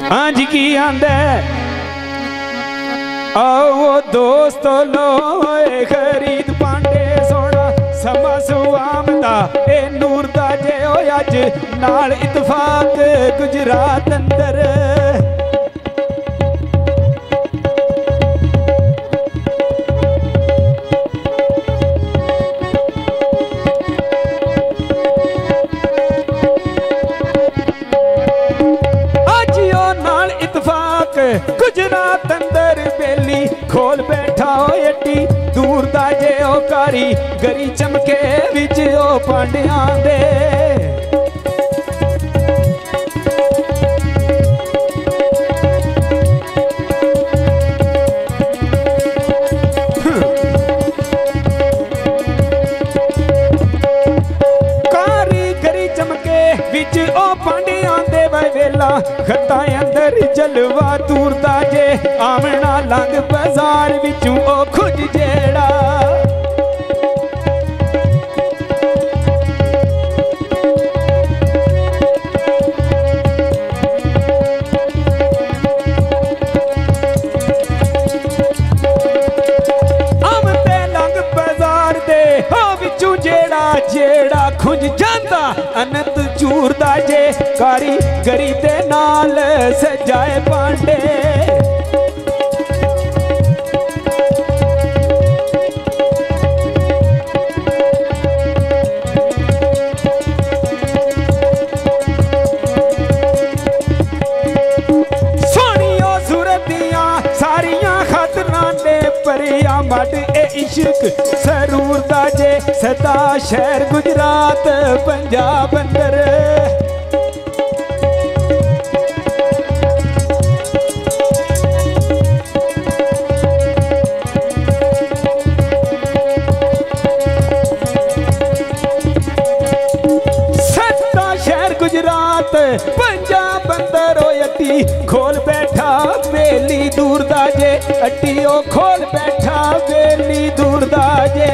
हाँ जी की आंदा आओ दोस्तों लो खरीद पांडे सोना समा सुआमदा ए नूर दा जे ओ अज नाल इतफाक गुजरात अंदर गुजरात अंदर बेली खोल बैठा हो एटी दूर दा जे ओ कारी गरी चमके विच ओ पांडियां दे कारी गरी चमके विच ओ पांडियां दे वेला खता अंदर जलवा दूर दा जे आमना लंग बाजार विचों ओ खुज जेड़ा आमते लंग बाजार दे हो विचों जेड़ा जेड़ा खुज जांदा अनंत चूर दा जे कारी गरी दे नाल सजाए पांडे सोनियो सूरतियां सारियां खतरां दे परिया मड ए इश्क सरूर दा जे सदा शहर गुजरात पंजाब अंदर गुजरात पंजाब अंदर अट्टी खोल बैठा बेली दूर दा जे अट्टी ओ खोल बैठा बेली दूर दा जे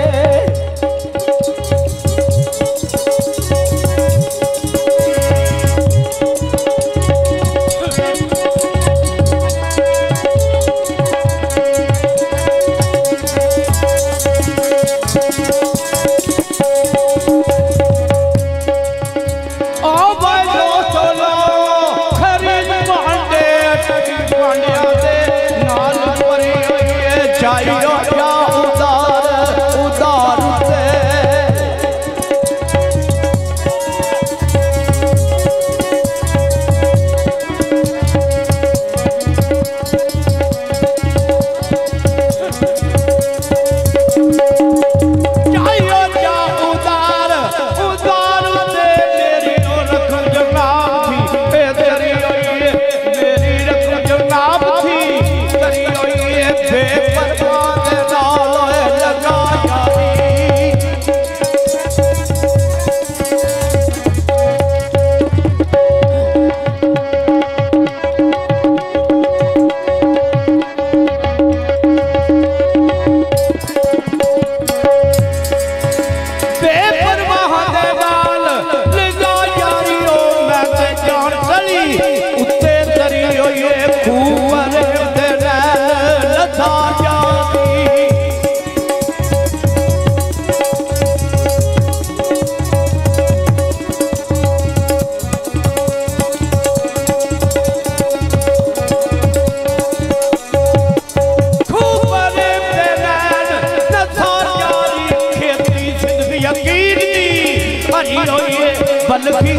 बल्कि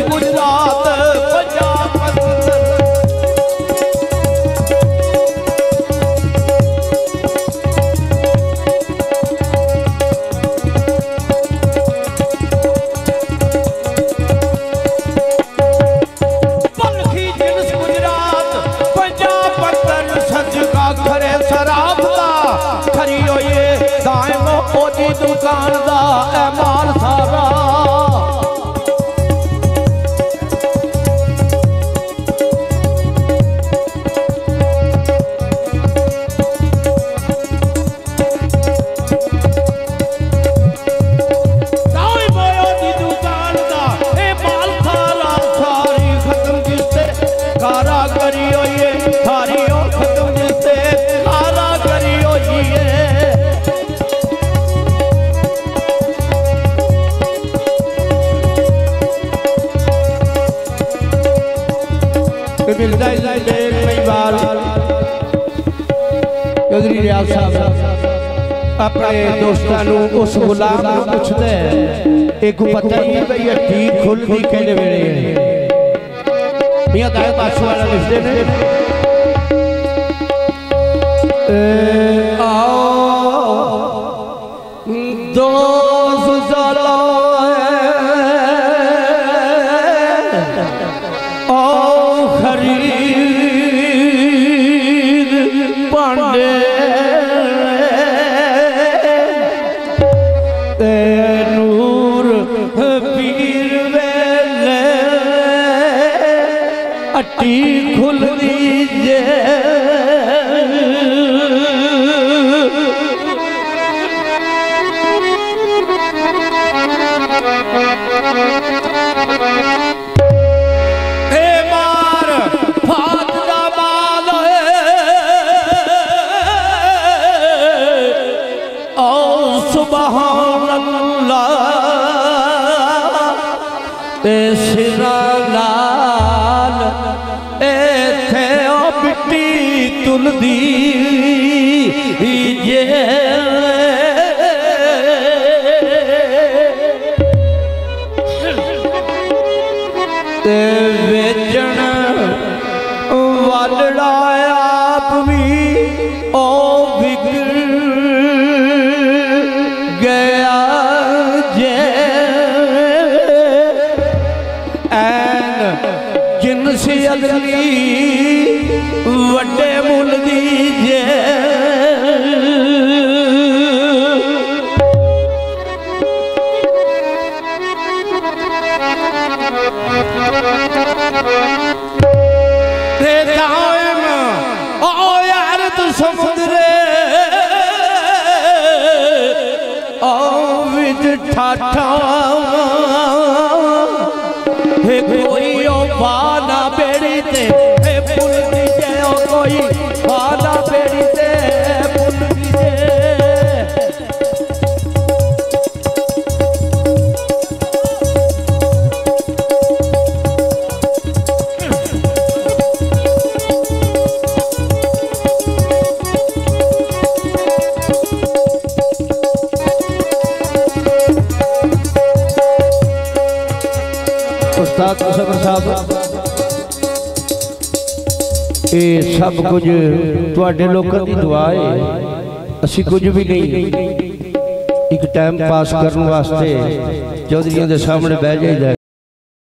गुजरात पंजाब दुकान दा माल सारा सारी खत्म किसते कारा करी होइए थारी औख तुझसे हारा करी होइए मिलता है कई बार चौधरी रियाज साहब अपने दोस्तों उस गुलाम को पूछते एक पता ही भाई ठीक खुल दी कहने वेले मियां गायक पासों वाला लिखते ने आओ दोस्त ज़रा अट्टी खुल दीजे मार फात दा माल ओ सुभान अल्लाह ते सिरा तुलदी जे ते बेचण वालड़ा आप भी ओ बिगड़ गया जे ऐन जिनसी अदली वड्डे मुल दीजे ओ यार तू समुद्रे ओ विच ठाठा कोई ओ बाना बेड़ी ते पुल दीजे ओ कोई बाना बेड़ी ते पुल दीजे उस्ताद मुसफ़र साहब ये सब कुछ तुहाडे लोकां दी दुआ है असी कुछ भी नहीं एक टाइम पास करने वास्ते चौधरियों के सामने बह जाइदा